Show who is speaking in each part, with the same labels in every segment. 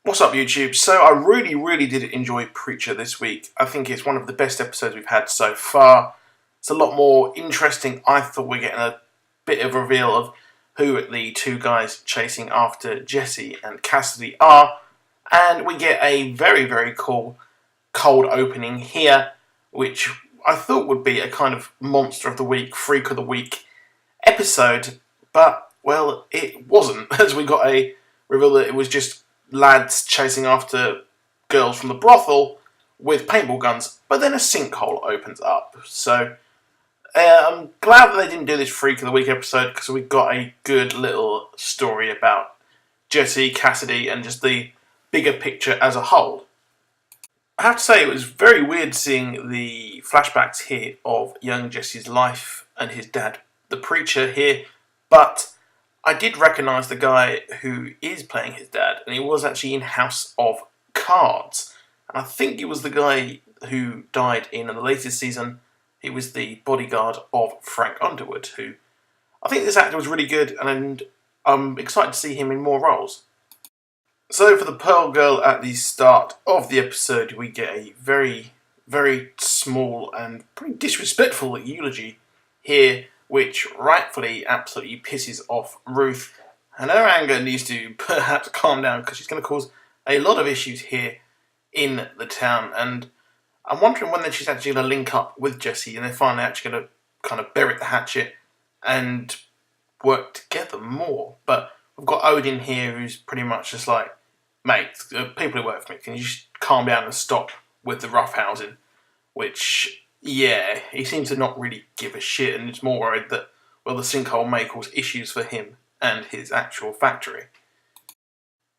Speaker 1: What's up, YouTube? So I really did enjoy Preacher this week. I think it's one of the best episodes we've had so far. It's a lot more interesting. I thought we're getting a bit of a reveal of who the two guys chasing after Jesse and Cassidy are. And we get a very cool cold opening here, which I thought would be a kind of Monster of the Week, Freak of the Week episode. But, well, it wasn't, as we got a reveal that it was just lads chasing after girls from the brothel with paintball guns, but then a sinkhole opens up. So I'm glad that they didn't do this Freak of the Week episode, because we got a good little story about Jesse, Cassidy, and just the bigger picture as a whole. I have to say, it was very weird seeing the flashbacks here of young Jesse's life and his dad, the preacher, here, but I did recognise the guy who is playing his dad, and he was actually in House of Cards. And I think it was the guy who died in the latest season. He was the bodyguard of Frank Underwood, who I think this actor was really good, and I'm excited to see him in more roles. So for the Pearl Girl at the start of the episode, we get a very small and pretty disrespectful eulogy here, which rightfully absolutely pisses off Ruth, and her anger needs to perhaps calm down, because she's going to cause a lot of issues here in the town. And I'm wondering when then she's actually going to link up with Jesse and they're finally actually going to kind of bury the hatchet and work together more. But we've got Odin here, who's pretty much just like, mate, people who work for me, can you just calm down and stop with the roughhousing? Which, yeah, he seems to not really give a shit, and is more worried that, well, the sinkhole may cause issues for him and his actual factory.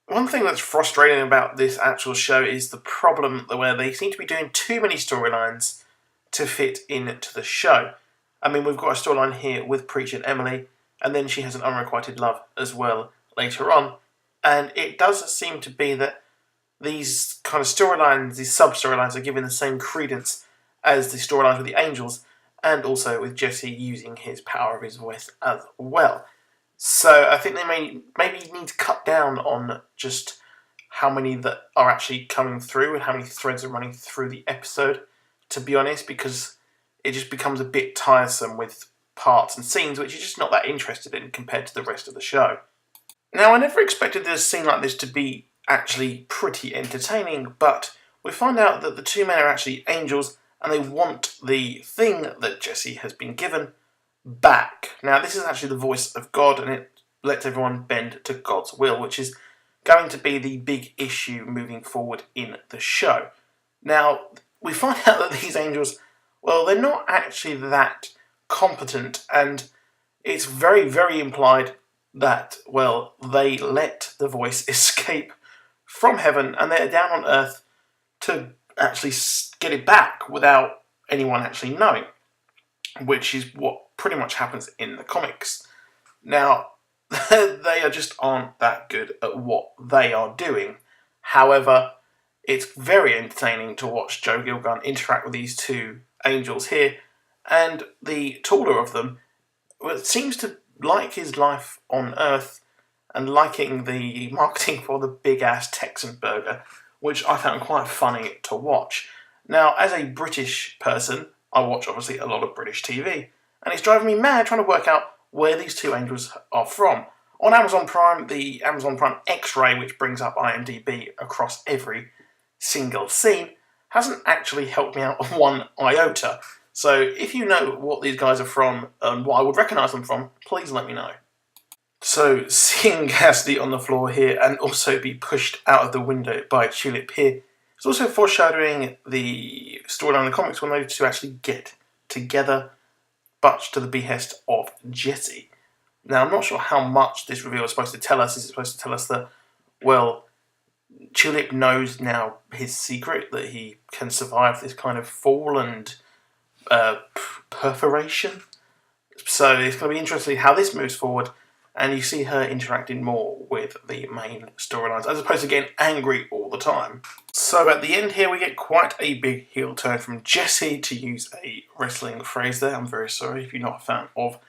Speaker 1: One thing that's frustrating about this actual show is the problem where they seem to be doing too many storylines to fit into the show. I mean, we've got a storyline here with Preach and Emily, and then she has an unrequited love as well later on, and it does seem to be that these kind of storylines, these sub-storylines, are given the same credence as the storylines with the Angels, and also with Jesse using his power of his voice as well. So I think they maybe need to cut down on just how many that are actually coming through and how many threads are running through the episode, to be honest, because it just becomes a bit tiresome with parts and scenes which you're just not that interested in compared to the rest of the show. Now, I never expected a scene like this to be actually pretty entertaining, but we find out that the two men are actually angels, and they want the thing that Jesse has been given back. Now, this is actually the voice of God, and it lets everyone bend to God's will, which is going to be the big issue moving forward in the show. Now, we find out that these angels, well, they're not actually that competent, and it's very implied that, well, they let the voice escape from heaven, and they're down on earth to actually get it back without anyone actually knowing, which is what pretty much happens in the comics. Now, they just aren't that good at what they are doing. However, it's very entertaining to watch Joe Gilgun interact with these two angels here, and the taller of them, well, seems to like his life on Earth and liking the marketing for the big-ass Texan burger, which I found quite funny to watch. Now, as a British person, I watch, obviously, a lot of British TV, and it's driving me mad trying to work out where these two angels are from. On Amazon Prime, the Amazon Prime X-Ray, which brings up IMDb across every single scene, hasn't actually helped me out one iota. So if you know what these guys are from and what I would recognise them from, please let me know. So seeing Cassidy on the floor here and also be pushed out of the window by Tulip here is also foreshadowing the storyline in the comics when those two actually get together, much to the behest of Jesse. Now, I'm not sure how much this reveal is supposed to tell us. Is it supposed to tell us that, well, Tulip knows now his secret, that he can survive this kind of fall and perforation? So it's going to be interesting how this moves forward, and you see her interacting more with the main storylines, as opposed to getting angry all the time. So at the end here, we get quite a big heel turn from Jesse, to use a wrestling phrase there. I'm very sorry if you're not a fan of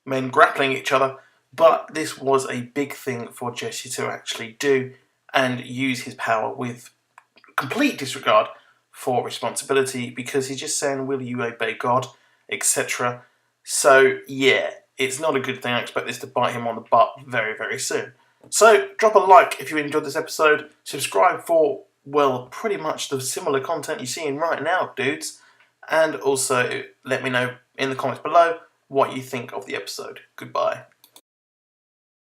Speaker 1: men grappling each other, but this was a big thing for Jesse to actually do, and use his power with complete disregard for responsibility, because he's just saying, will you obey God, etc. So yeah, it's not a good thing. I expect this to bite him on the butt very, very soon. So drop a like if you enjoyed this episode. Subscribe for, well, pretty much the similar content you're seeing right now, dudes. And also let me know in the comments below what you think of the episode. Goodbye.